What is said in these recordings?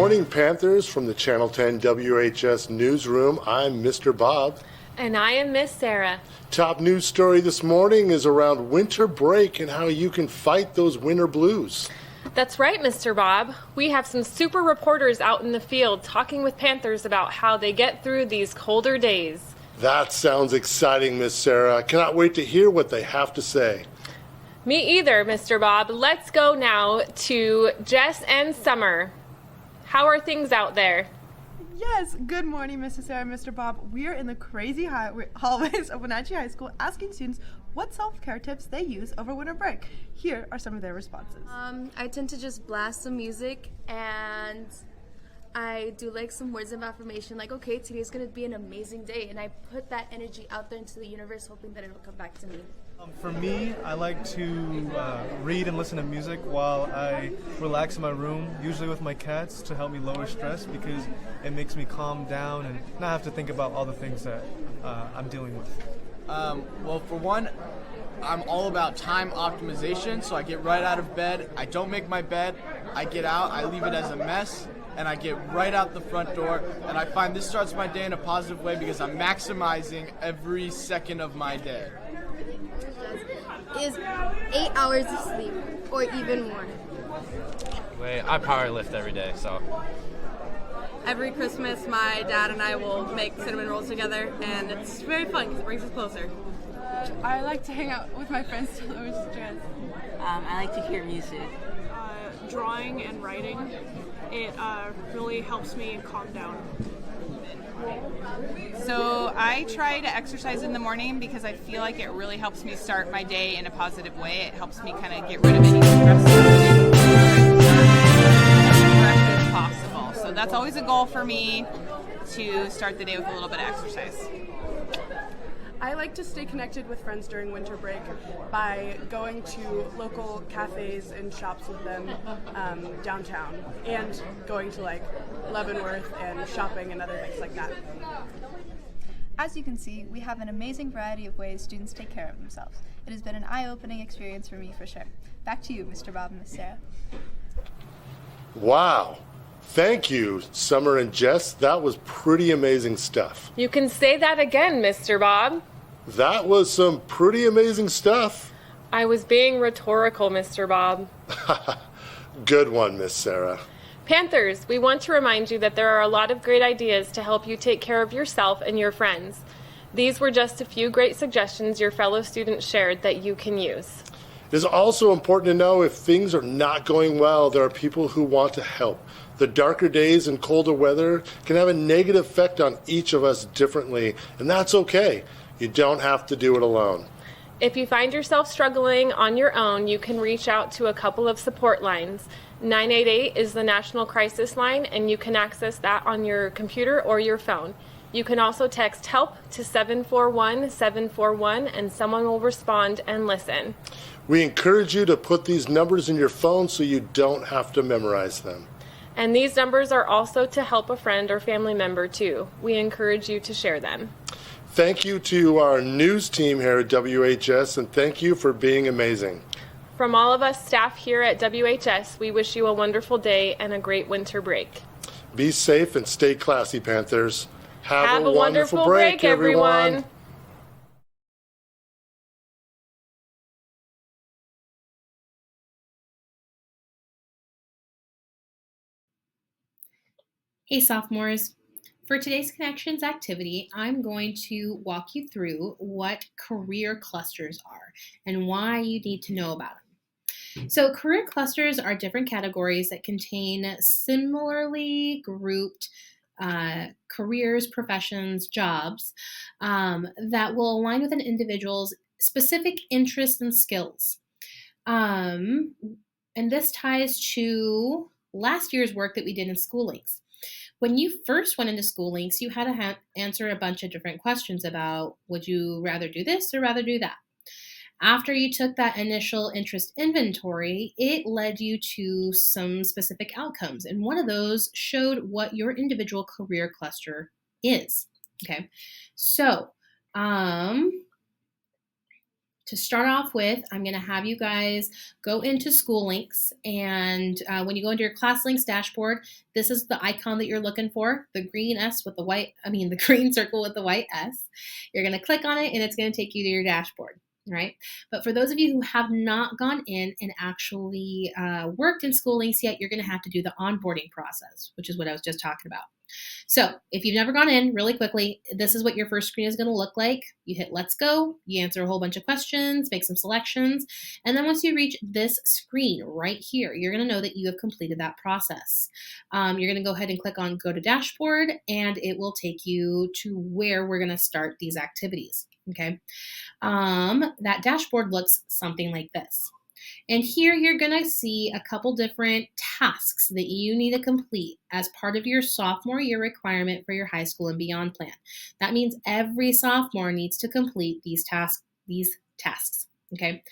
morning, Panthers, from the Channel 10 WHS newsroom. I'm Mr. Bob. And I am Miss Sarah. Top news story this morning is around winter break and how you can fight those winter blues. That's right, Mr. Bob. We have some super reporters out in the field talking with Panthers about how they get through these colder days. That sounds exciting, Miss Sarah. I cannot wait to hear what they have to say. Me either, Mr. Bob. Let's go now to Jess and Summer. How are things out there? Yes, good morning, Mrs. Sarah and Mr. Bob. We're in the crazy hallways of Wenatchee High School asking students what self-care tips they use over winter break. Here are some of their responses. I tend to just blast some music and I do like some words of affirmation like, okay, today's going to be an amazing day. And I put that energy out there into the universe hoping that it'll come back to me. For me, I like to read and listen to music while I relax in my room, usually with my cats, to help me lower stress because it makes me calm down and not have to think about all the things that I'm dealing with. Well, for one, I'm all about time optimization, so I get right out of bed, I don't make my bed, I get out, I leave it as a mess, and I get right out the front door, and I find this starts my day in a positive way because I'm maximizing every second of my day. Is 8 hours of sleep or even more. I power lift every day, so. Every Christmas, my dad and I will make cinnamon rolls together, and it's very fun because it brings us closer. I like to hang out with my friends to lower stress. I like to hear music. Drawing and writing. It really helps me calm down. So I try to exercise in the morning because I feel like it really helps me start my day in a positive way. It helps me kind of get rid of any stress as possible. So that's always a goal for me, to start the day with a little bit of exercise. I like to stay connected with friends during winter break by going to local cafes and shops with them downtown, and going to like Leavenworth and shopping and other things like that. As you can see, we have an amazing variety of ways students take care of themselves. It has been an eye-opening experience for me for sure. Back to you, Mr. Bob and Miss Sarah. Wow. Thank you, Summer and Jess. That was pretty amazing stuff. You can say that again, Mr. Bob. That was some pretty amazing stuff. I was being rhetorical, Mr. Bob. Good one, Miss Sarah. Panthers, we want to remind you that there are a lot of great ideas to help you take care of yourself and your friends. These were just a few great suggestions your fellow students shared that you can use. It is also important to know if things are not going well, there are people who want to help. The darker days and colder weather can have a negative effect on each of us differently, and that's okay. You don't have to do it alone. If you find yourself struggling on your own, you can reach out to a couple of support lines. 988 is the National Crisis Line, and you can access that on your computer or your phone. You can also text HELP to 741-741, and someone will respond and listen. We encourage you to put these numbers in your phone so you don't have to memorize them. And these numbers are also to help a friend or family member too. We encourage you to share them. Thank you to our news team here at WHS, and thank you for being amazing. From all of us staff here at WHS, we wish you a wonderful day and a great winter break. Be safe and stay classy, Panthers. Have a wonderful break, everyone. Hey sophomores, for today's Connections activity, I'm going to walk you through what career clusters are and why you need to know about them. So career clusters are different categories that contain similarly grouped careers, professions, jobs that will align with an individual's specific interests and skills. And this ties to last year's work that we did in School Links. When you first went into School Links, you had to answer a bunch of different questions about would you rather do this or rather do that? After you took that initial interest inventory, it led you to some specific outcomes. And one of those showed what your individual career cluster is. Okay, so To start off with, I'm going to have you guys go into School Links, and when you go into your Class Links dashboard, this is the icon that you're looking for, the green the green circle with the white S. You're going to click on it, and it's going to take you to your dashboard. Right? But for those of you who have not gone in and actually worked in School Links yet, you're going to have to do the onboarding process, which is what I was just talking about. So if you've never gone in, really quickly, this is what your first screen is going to look like. You hit Let's Go, you answer a whole bunch of questions, make some selections, and then once you reach this screen right here, you're going to know that you have completed that process. You're going to go ahead and click on Go to Dashboard, and it will take you to where we're going to start these activities. Okay, that dashboard looks something like this. And here you're going to see a couple different tasks that you need to complete as part of your sophomore year requirement for your high school and beyond plan. That means every sophomore needs to complete these tasks. Okay.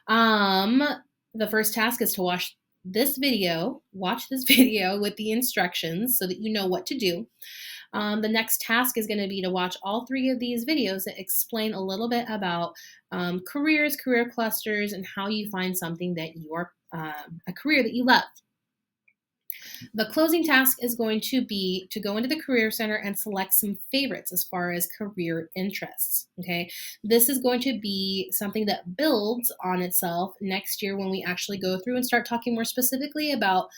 The first task is to watch this video with the instructions so that you know what to do. The next task is going to be to watch all 3 of these videos that explain a little bit about careers, career clusters, and how you find something that a career that you love. The closing task is going to be to go into the Career Center and select some favorites as far as career interests. Okay, this is going to be something that builds on itself next year when we actually go through and start talking more specifically about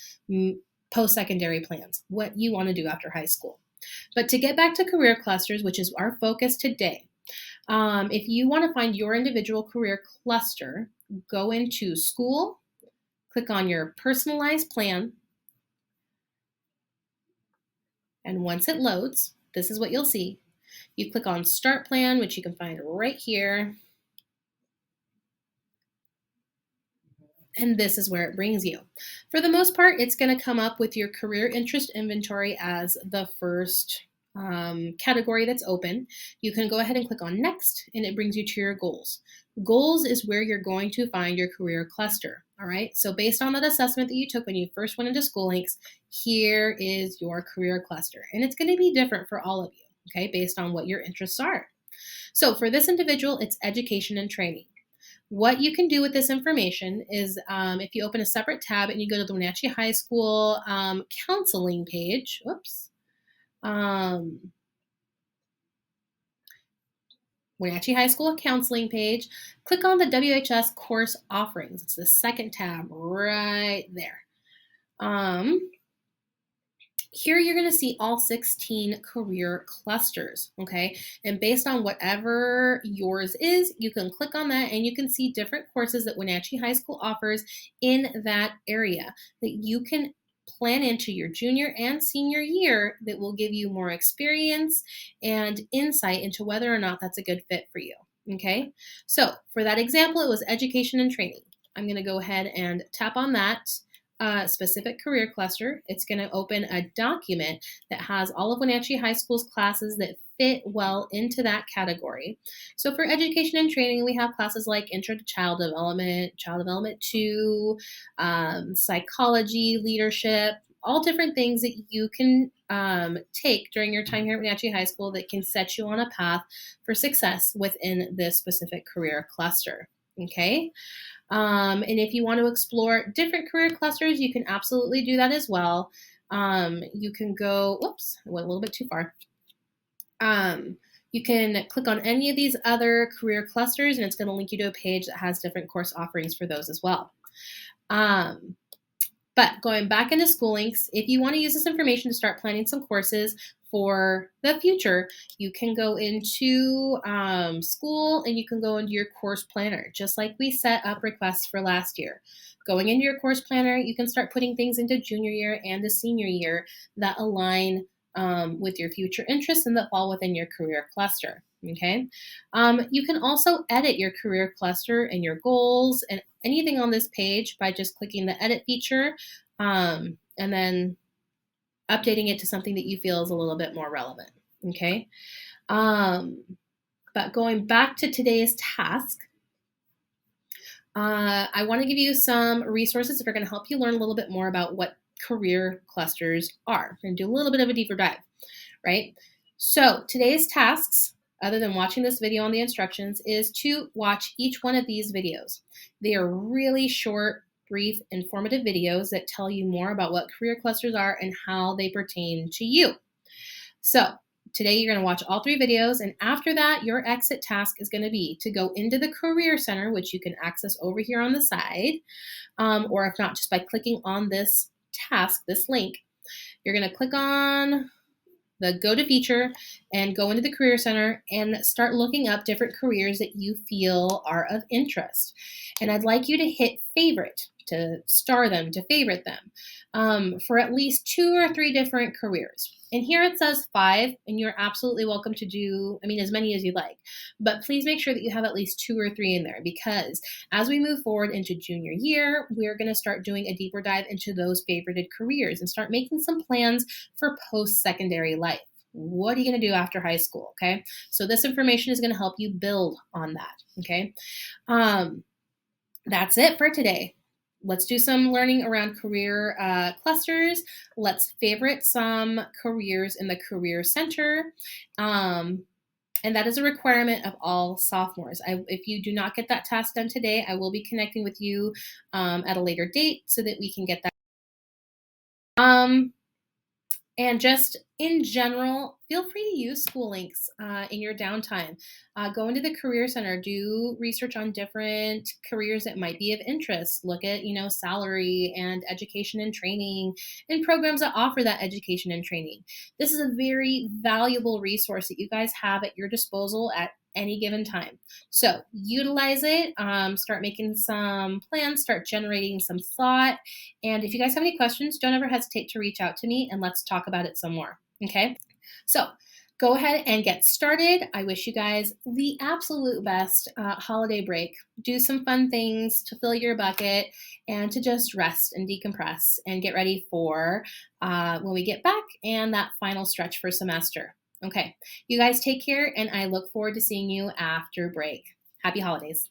post-secondary plans, what you want to do after high school. But to get back to career clusters, which is our focus today, if you want to find your individual career cluster, go into School, click on your personalized plan, and once it loads, this is what you'll see. You click on Start Plan, which you can find right here. And this is where it brings you. For the most part, it's going to come up with your career interest inventory as the first category that's open. You can go ahead and click on Next, and it brings you to your goals. Goals is where you're going to find your career cluster. All right. So based on that assessment that you took when you first went into School Links, here is your career cluster. And it's going to be different for all of you, okay, based on what your interests are. So for this individual, it's education and training. What you can do with this information is if you open a separate tab and you go to the Wenatchee High School counseling page, Wenatchee High School counseling page, click on the WHS course offerings. It's the second tab right there. Here you're going to see all 16 career clusters, okay? And based on whatever yours is, you can click on that and you can see different courses that Wenatchee High School offers in that area that you can plan into your junior and senior year that will give you more experience and insight into whether or not that's a good fit for you, okay? So for that example, it was education and training. I'm going to go ahead and tap on that specific career cluster. It's going to open a document that has all of Wenatchee High School's classes that fit well into that category. So for education and training, we have classes like Intro to Child Development 2, psychology, leadership, all different things that you can take during your time here at Wenatchee High School that can set you on a path for success within this specific career cluster. Okay. And if you want to explore different career clusters, you can absolutely do that as well. You can go, whoops, I went a little bit too far. You can click on any of these other career clusters and it's going to link you to a page that has different course offerings for those as well. But going back into School Links, if you want to use this information to start planning some courses for the future, you can go into school and you can go into your course planner, just like we set up requests for last year. Going into your course planner, you can start putting things into junior year and the senior year that align with your future interests and that fall within your career cluster. Okay. You can also edit your career cluster and your goals and anything on this page by just clicking the edit feature and then updating it to something that you feel is a little bit more relevant. Okay. But going back to today's task, I want to give you some resources that are going to help you learn a little bit more about what career clusters are. We're going to do a little bit of a deeper dive, right? So today's tasks other than watching this video on the instructions, is to watch each one of these videos. They are really short, brief, informative videos that tell you more about what career clusters are and how they pertain to you. So today you're going to watch all 3 videos, and after that, your exit task is going to be to go into the Career Center, which you can access over here on the side, or if not, just by clicking on this task, this link. You're going to click on the Go to feature and go into the Career Center and start looking up different careers that you feel are of interest. And I'd like you to hit favorite, to star them, to favorite them for at least 2 or 3 different careers. And here it says 5, and you're absolutely welcome to do, as many as you like. But please make sure that you have at least 2 or 3 in there, because as we move forward into junior year, we're going to start doing a deeper dive into those favorited careers and start making some plans for post-secondary life. What are you going to do after high school, okay? So this information is going to help you build on that, okay? That's it for today. Let's do some learning around career clusters. Let's favorite some careers in the Career Center. And that is a requirement of all sophomores. If you do not get that task done today, I will be connecting with you at a later date so that we can get that. And just in general, feel free to use school links in your downtime. Go into the Career Center, do research on different careers that might be of interest. Look at, salary and education and training and programs that offer that education and training. This is a very valuable resource that you guys have at your disposal at any given time. So utilize it, start making some plans, start generating some thought. And if you guys have any questions, don't ever hesitate to reach out to me and let's talk about it some more. Okay, so go ahead and get started. I wish you guys the absolute best holiday break. Do some fun things to fill your bucket and to just rest and decompress and get ready for when we get back and that final stretch for semester. Okay, you guys take care, and I look forward to seeing you after break. Happy holidays.